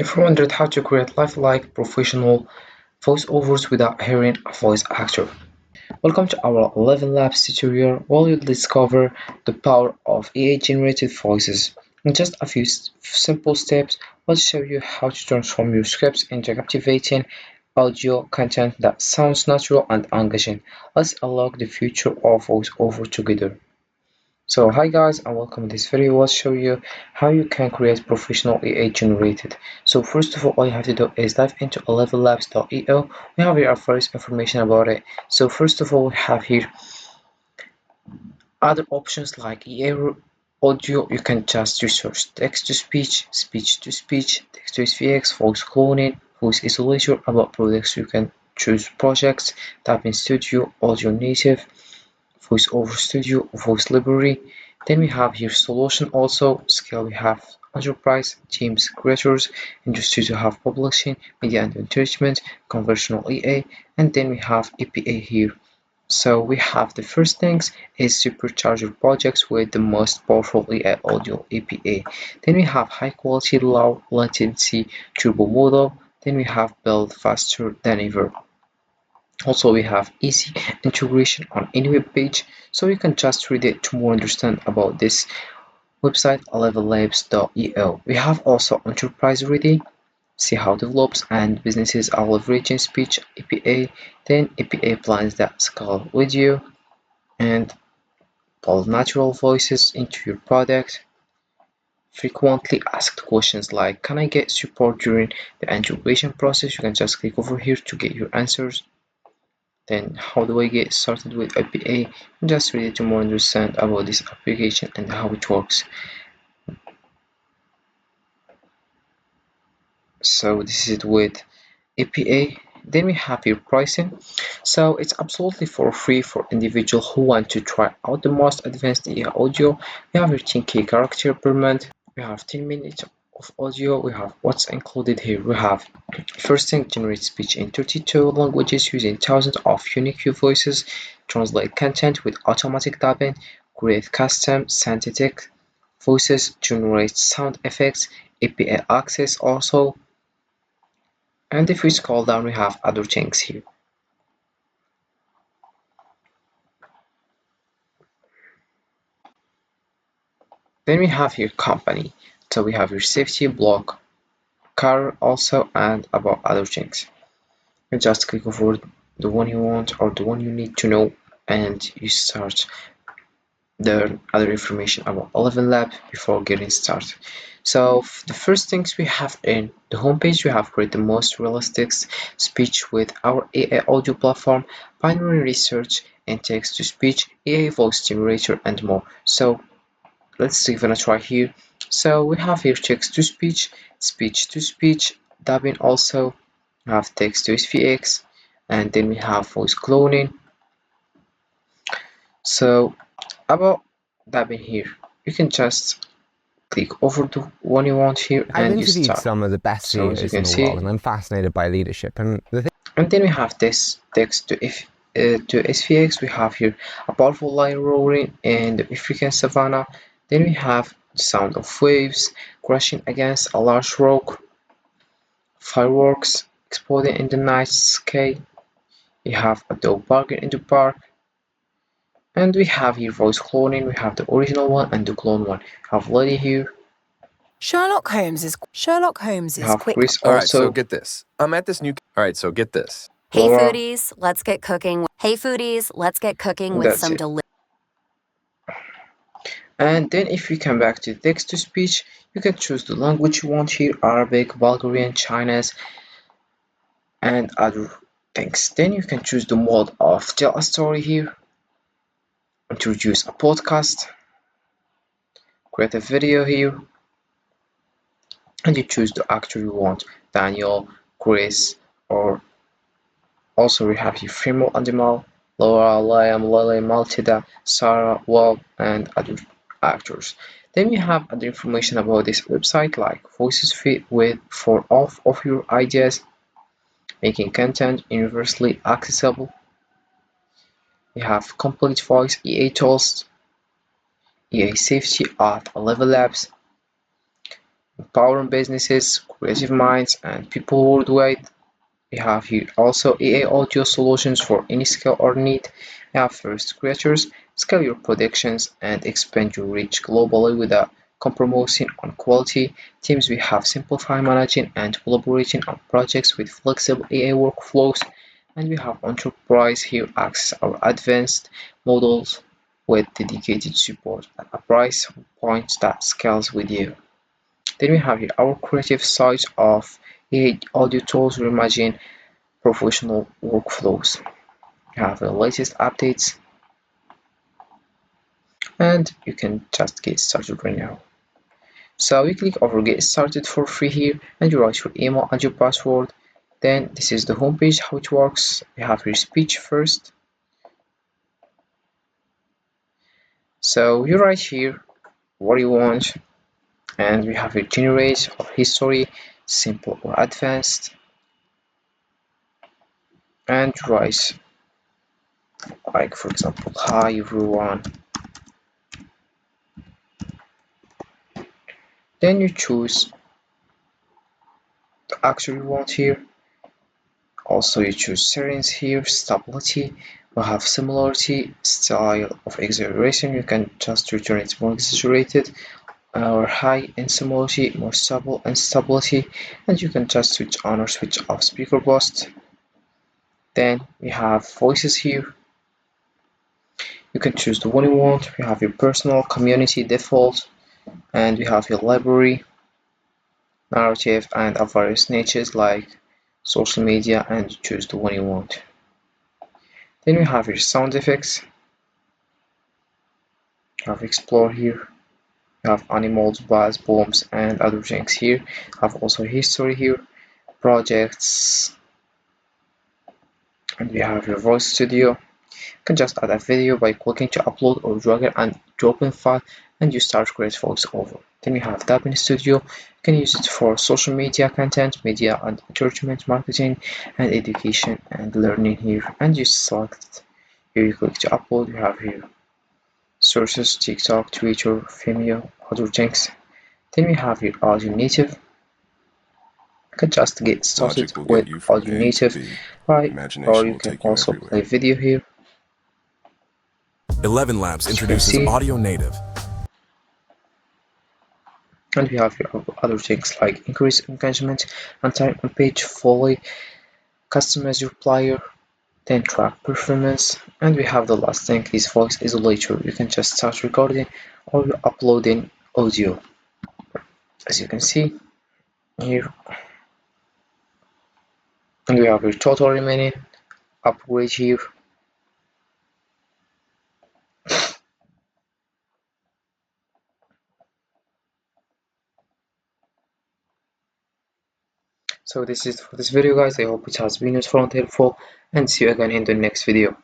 If you wondered how to create lifelike professional voiceovers without hearing a voice actor, welcome to our ElevenLabs tutorial where you'll discover the power of AI-generated voices. In just a few simple steps, we'll show you how to transform your scripts into captivating audio content that sounds natural and engaging. Let's unlock the future of voiceover together. So hi guys and welcome to this video. I'll show you how you can create professional AI generated. So first of all you have to do is dive into ElevenLabs.io. We have here our first information about it. So first of all we have here other options like AI audio. You can just research text to speech, speech to speech, text to SVX, voice cloning, voice isolator. About products you can choose projects, type in studio, audio native, voiceover studio, voice library. Then we have here solution also, scale we have enterprise, teams, creators, industry to have publishing, media and entertainment, conversational EA, and then we have APA here. So we have the first things is supercharger projects with the most powerful AI audio APA. Then we have high quality, low latency turbo model. Then we have build faster than ever. Also, we have easy integration on any web page, so you can just read it to more understand about this website ElevenLabs.io. We have also enterprise ready, see how developers and businesses are leveraging speech APA, then APA plans that scale with you and build natural voices into your product. Frequently asked questions like can I get support during the integration process? You can just click over here to get your answers. Then how do I get started with APA? Just ready to more understand about this application and how it works. So this is it with APA. Then we have your pricing. So it's absolutely for free for individuals who want to try out the most advanced AI audio. We have your 10K character per month. We have 10 minutes of audio. We have what's included here. We have first thing, generate speech in 32 languages using thousands of unique voices, translate content with automatic dubbing, create custom synthetic voices, generate sound effects, API access also. And if we scroll down, we have other things here. Then we have here company. So we have your safety block, car also, and about other things. You just click over the one you want or the one you need to know, and you start the other information about ElevenLab before getting started. So the first things we have in the homepage, we have created the most realistic speech with our AI audio platform, binary research and text to speech, AI voice generator and more. So let's give it a try here. So we have here text to speech, speech to speech, dubbing also, we have text to SVX, and then we have voice cloning. So about dubbing here, you can just click over the one you want here I've and you interviewed start. some of the best So as you CEOs in can the see, world, and I'm fascinated by leadership. and then we have this text to SVX. We have here a powerful lion roaring in the African savanna. Then we have the sound of waves crashing against a large rock, fireworks exploding in the night sky. We have a dog barking in the park, and we have here voice cloning. We have the original one and the clone one. We have Lady here. Sherlock Holmes is We have quick. Chris All right, so also. get this. I'm at this new. All right, so get this. Hey Laura. foodies, let's get cooking. Hey foodies, let's get cooking with That's some it. And then if you come back to text to speech, you can choose the language you want here, Arabic, Bulgarian, Chinese, and other things. Then you can choose the mode of tell a story here, introduce a podcast, create a video here, and you choose the actor you want, Daniel, Chris, or also we have here female animal, Laura, Liam, Lily, Maltida, Sarah, Will, and other actors. Then we have other information about this website like voices fit with for all of your ideas, making content universally accessible. We have complete voice EA tools, EA safety at ElevenLabs, empowering businesses, creative minds, and people worldwide. We have here also AI audio solutions for any skill or need. We have first creators, scale your productions and expand your reach globally without compromising on quality. Teams we have simplify managing and collaborating on projects with flexible AI workflows. And we have enterprise here access our advanced models with dedicated support at a price point that scales with you. Then we have here our creative side of AI audio tools reimagine professional workflows. You have the latest updates and you can just get started right now. So you click over get started for free here and you write your email and your password. Then this is the homepage how it works. You have your speech first. So you write here what you want and we have your generate or history, simple or advanced, and write like for example hi everyone. Then you choose the action you want here. Also you choose settings here, stability, we have similarity, style of exaggeration, you can just return it more exaggerated, or high in similarity, more stable in stability, and you can just switch on or switch off speaker boost. Then we have voices here, you can choose the one you want, we have your personal, community, default, and we have your library, narrative, and various niches like social media, and you choose the one you want. Then we have your sound effects, you have explore here, you have animals, bass, poems, and other things here. You have also history here, projects, and we have your voice studio. You can just add a video by clicking to upload or drag it and to open file and you start create voiceover. Then we have Dubbing Studio. You can use it for social media content, media and entertainment marketing and education and learning here. And you select here, you click to upload, you have here sources, TikTok, Twitter, Vimeo, other things. Then we have your audio native. You can just get started Logic will get with you from audio A to native, B. right? Or Imagination you will can take you also play everywhere. video here, ElevenLabs as you can introduces see. Audio Native. And we have here other things like increase engagement and time on page, fully customize your player, then track performance. And we have the last thing is voice isolator. You can just start recording or uploading audio, as you can see here. And we have your total remaining upgrade here. So this is for this video guys. I hope it has been useful and helpful, and see you again in the next video.